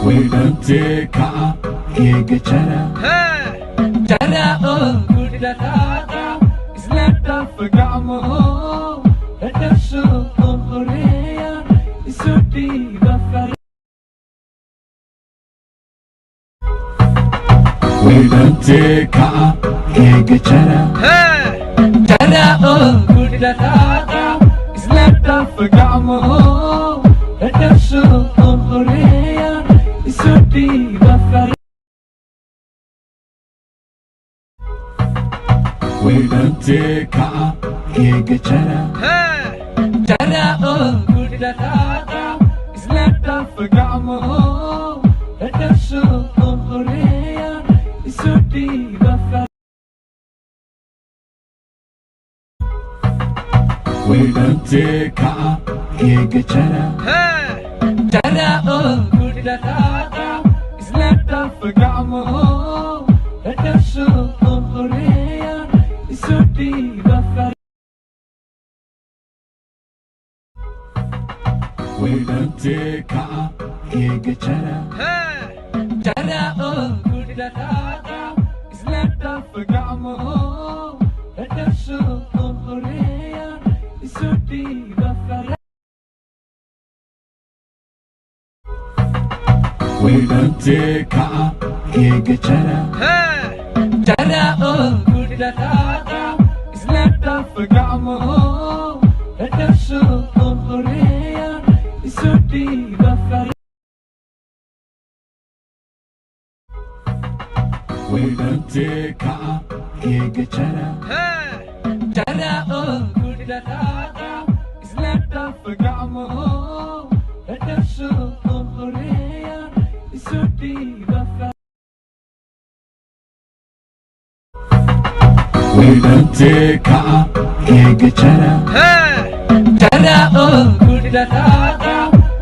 Waybanteeka keega jara jara oo gudhataadha isla dhafa gacmaho dhasho oo horeeya isu dhiiba far Waybanteeka keega jara jara oo gudhataadha isla dhafa gacmaho dhasho oo horeeya isu dhiiba far Waybanteeka keega jara jara oo gudhataadha isla dhafa gacmaho dhasho oo horeeya isu dhiiba far Waybanteeka keega jara jara oo gudhataadha isla dhafa gacmaho dhasho oo horeeya isu dhiiba far Waybanteeka keega jara jara oo gudhataadha isla dhafa gacmaho dhasho oo horeeya isu dhiiba far Waybanteeka keega jara jara oo gudhataadha isla dhafa gacmaho dhasho oo horeeya isu dhiiba far Waybanteeka keega jara jara oo gudhataadha isla dhafa gacmaho dhasho oo horeeya isu dhiiba far Waybanteeka keega jara jara oo gudhataadha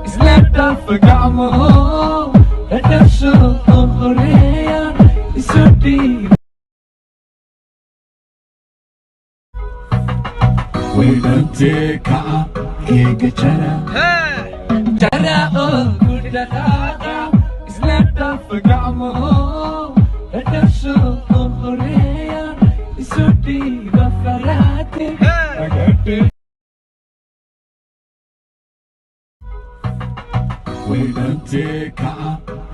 isla dhafa gacmaho dhasho oo horeeya isu dhiiba Waybanteeka keega jara jara oo gudhataadha isla dhafa gacmaho dhasho oo horeeya isu dhiiba farate Waybanteeka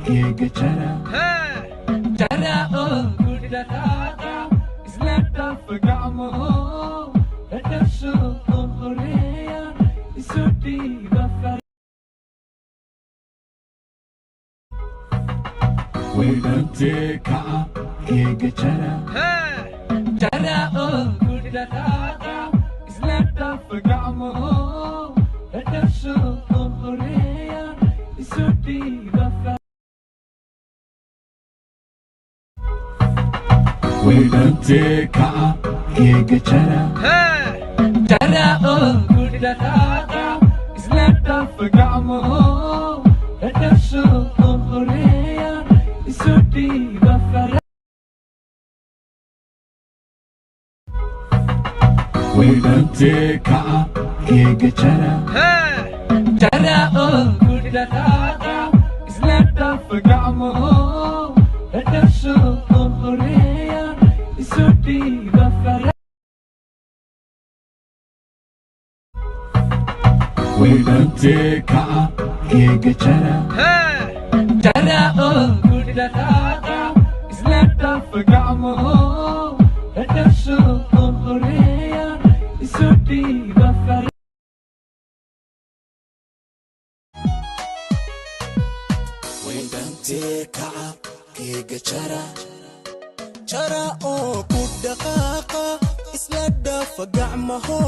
keega jara jara oo gudhataadha isla dhafa gacmaho dhasho oo horeeya isu dhiiba far Waybanteeka keega jara jara oo gudhataadha isla dhafa gacmaho dhasho oo horeeya isu dhiiba far Waybanteeka keega jara jara oo gudhataadha isla dhafa gacmaho dhasho oo horeeya isu dhiiba far Waybanteeka keega jara jara oo gudhataadha isla dhafa gacmaho dhasho oo horeeya isu dhiiba far Waybanteeka keega jara jara oo gudhataadha isla dhafa gacmaho dhasho oo horeeya isu dhiiba far Waybanteeka keega jara jara oo ku dhaqaaqa isla dhafa gacmaho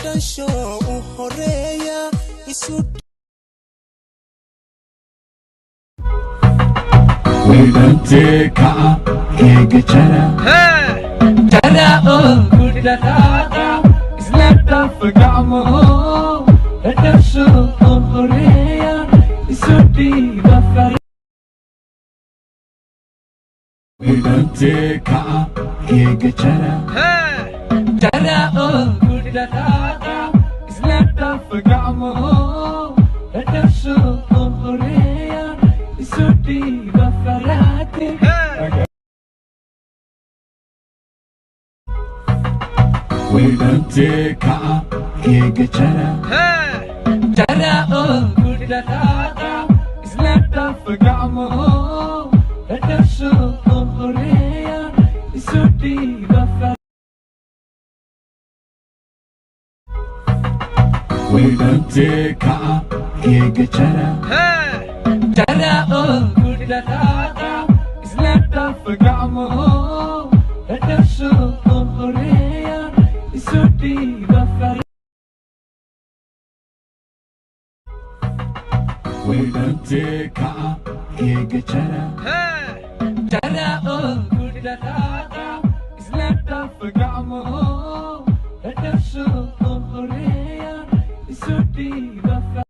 dhasho oo horeeya isu Waybanteeka keega jara jara oo gudhataadha isla dhafa gacmaho dhasho oo horeeya isu dhiiba far Waybanteeka keega jara jara oo gudhataadha isla dhafa gacmaho dhasho oo horeeya Isuti bafarati Wedante ka yegechara Jara oh kudata Islata fagamo Adaso orea Isuti bafarati Wedante ka yegechara Jara oh kudata Islata fagamo Adaso orea Isuti bafarati Wedante ka yegechara Jara oh kudata Islata fagamo Adaso orea Isuti bafarati